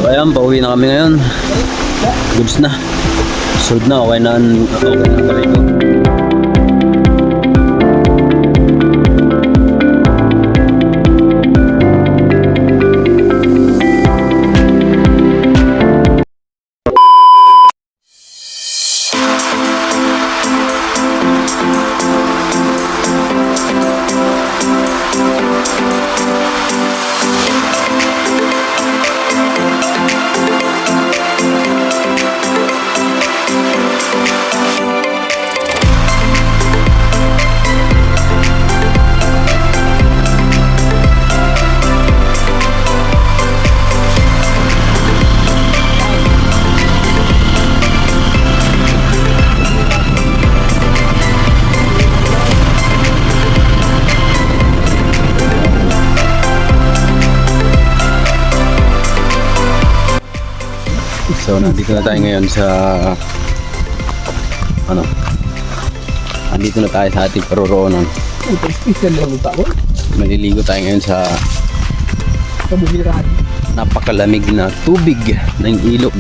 Ayan, pauwi na kami ngayon. Goods na. Sold na, okay na pala ito. So nandito na tayo ngayon sa nandito na tayo sa ating paroroonan. Maliligo tayo ngayon sa napakalamig na tubig ng ilog.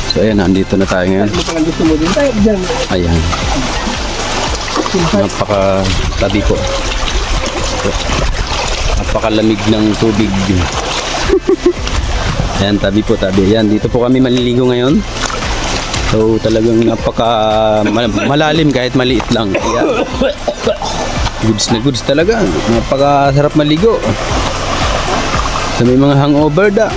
So ayan, nandito na tayo ngayon. Ayan, napakatabi po. Napakalamig ng tubig. Ayan, tabi po, tabi. Ayan, dito po kami maliligo ngayon. So talagang malalim kahit maliit lang. Ayan. Goods na goods talaga. Napakasarap maligo. Sa may mga hangover da.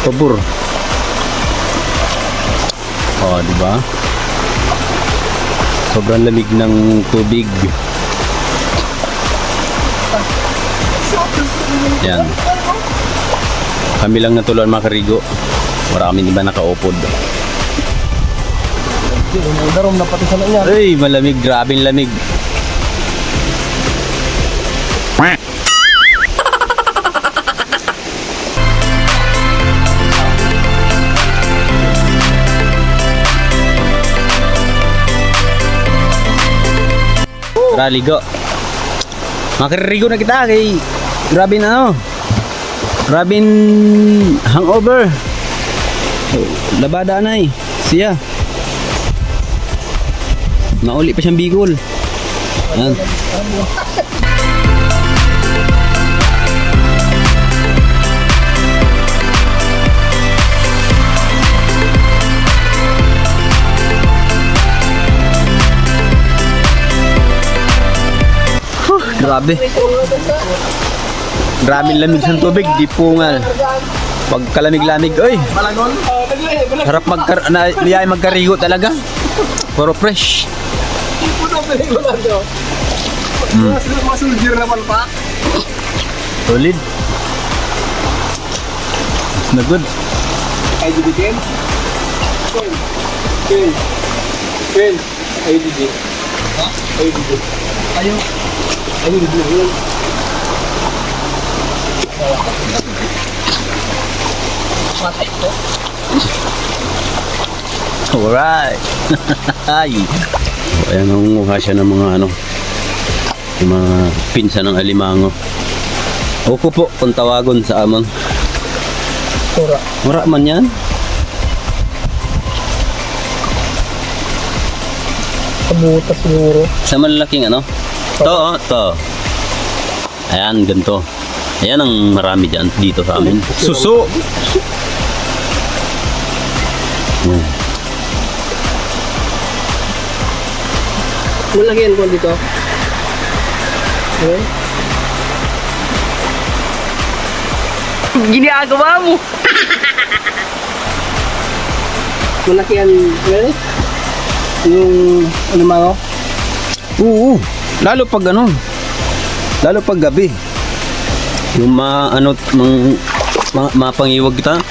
Pabor. Oh, di ba? Sobrang lamig ng tubig. Yan. Kami lang natulungan makarigo. Marami di ba nakaupod. Darom na pati sa niya. Ay, malamig, grabing lamig. Tara, ligo. Makarigo na kita kay grabe na grabing hangover. Labada na siya. Nauli pa siyang bigol. Yan. Grabe. Maraming lamig sa tubig, di pungal. Pag kalamig-lamig, oy. Harap magkarigo talaga. Puro fresh. Masulgir naman pa. Solid. It's na good. Ay, dibitin? Ken. Ay, dibitin. Ha? Ay, dibitin. Ayaw. Ayaw, dibitin. Alright. Ay. Ayan, nangunguha siya ng mga yung mga pinsa ng alimango. Opo po kung tawagon sa amon. Mura man yan. Kabutas siguro. Sa malalaking to. Ayan, ganito. Ayan ang marami dyan dito sa amin. Suso! Malaki yan po dito. Okay. Ginagawa mo! Malaki yan. Really? Yung alimango? Oo. Lalo pag gabi. Yung mapangiwag kita.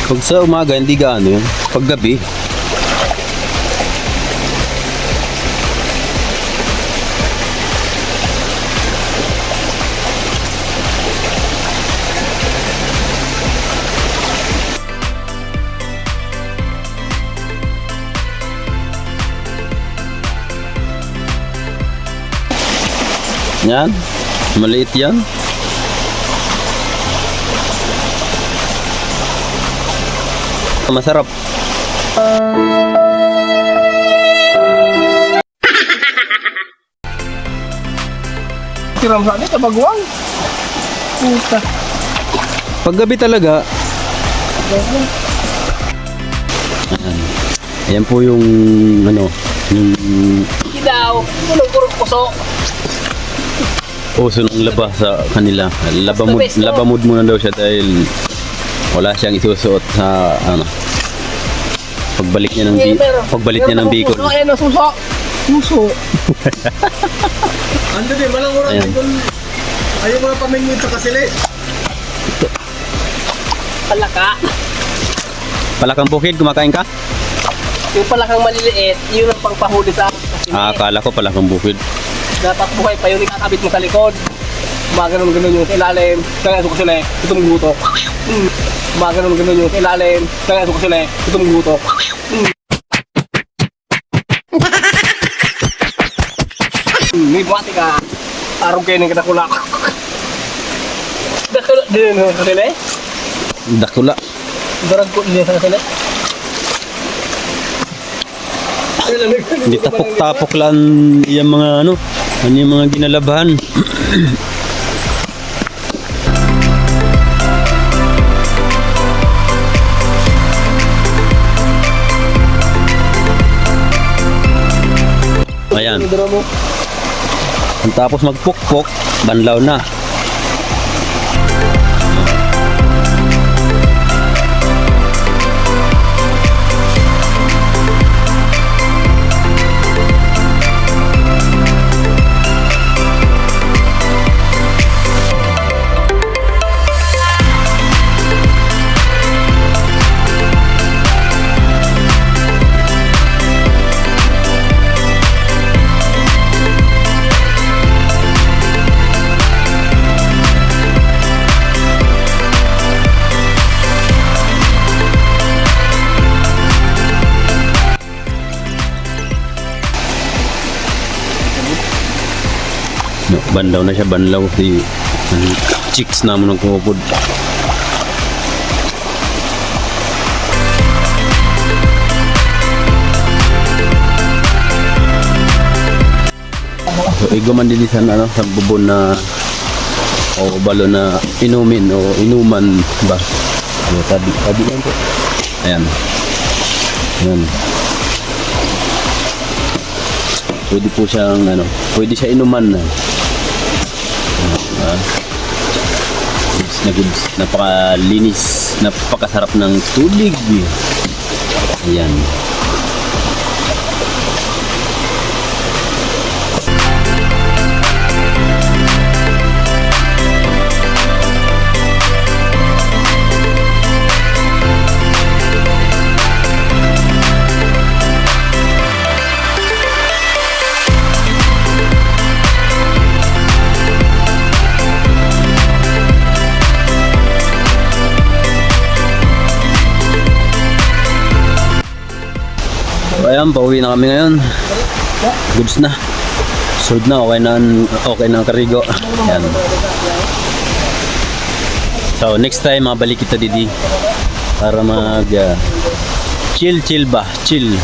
Pag sa umaga hindi gaano yun. Pag gabi Yan. Maliit yan. Masarap. Tiram sa akin, kabagwang. Puta. Paggabi talaga. Ayan. Ayan po yung ano, yung Kidaw, punong kurong puso. puso ng laba sa kanila. Labamod muna daw siya dahil wala siyang isusuot sa ano. Pagbalik niya ng pagbalik niya ng Bicol. Puso, ayan o, suso. Puso. Ando din, walang urang Ayan. din kung ayaw mga pamingwit sa kasili. Palaka. Palakang bukid, kumakain ka? Yung palakang maliliit, yun ang pangpahuli sa kasini. Akala ko palakang bukid. Dapat buhay pa yun, ikakabit mo sa likod. Gumaganon-ganon yung sa ilalim. Kaya ito ko sila, itong guto. Gumaganon-ganon yung sa ilalim. Kaya ito ko sila, itong guto. May buhati ka. Araw kayo ng kinakulak. Dakula din yung sa sila. Dakula. Darag ko din sa sila. Hindi tapok-tapok lang yung mga ano, yung mga ginalabahan. Ayan. Ang tapos magpukpok, banlaw na. No, banlaw na siya, banlaw si chicks naman ng kumupod. So iguman din sa ano, sa bubon na o balo na inumin o inuman ba. Ano tabi lang po. Ayan. Ayan. Pwede po siyang ano, pwede siya inuman na. Goods na goods, napakalinis, napakasarap ng tubig. Ayan. So ayan, pauwi na kami ngayon. Goods na. Sold na, okay na ang karigo. Ayan. So next time mabalik kita didi para mag chill ba, chill.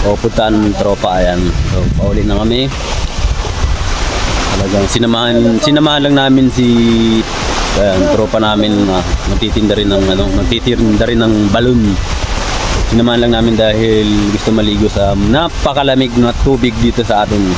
O puntaan ng tropa, ayan. So pauwi na kami. Talagang sinamahan lang namin si tropa namin na magtitinda rin ng balon. Sinamahan lang namin dahil gusto maligo sa napakalamig na tubig dito sa amin.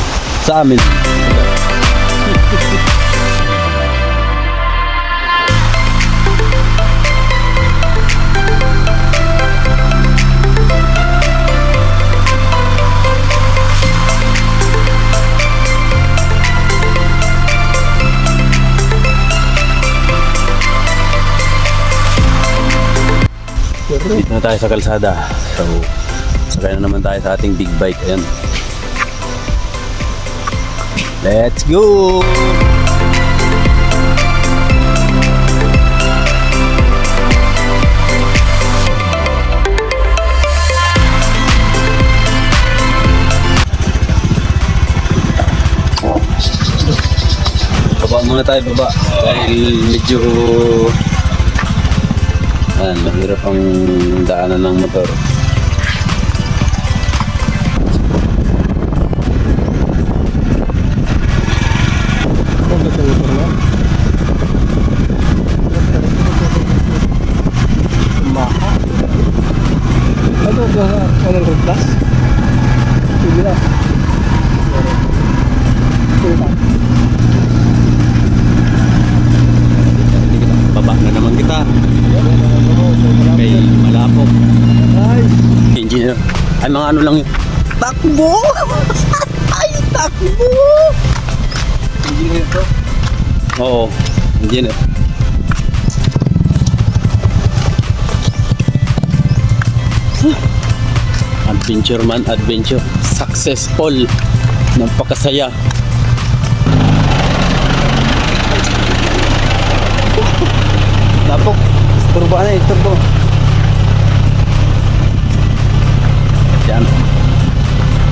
Dito na tayo sa kalsada. So, sakay na naman tayo sa ating big bike. Ayan. Let's go! muna tayo baba dahil medyo mahirap ang daanan ng motor. Ano ba? Anong road plus? Sige na. Baba na naman kita. Kay malapok. Ay! Engineer. Ay mga ano lang yun. Takbo! Ay, takbo! Engineer to. Oo, engineer. Adventure man, adventure. Successful. Napakasaya. Lapok. Isturbo na, isturbo. Yan.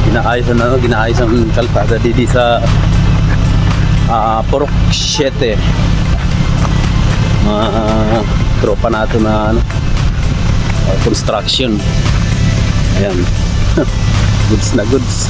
Ginaayos ang kalsada dito sa Purok 7. Mga tropa nato na construction. Ayan. Goods na goods.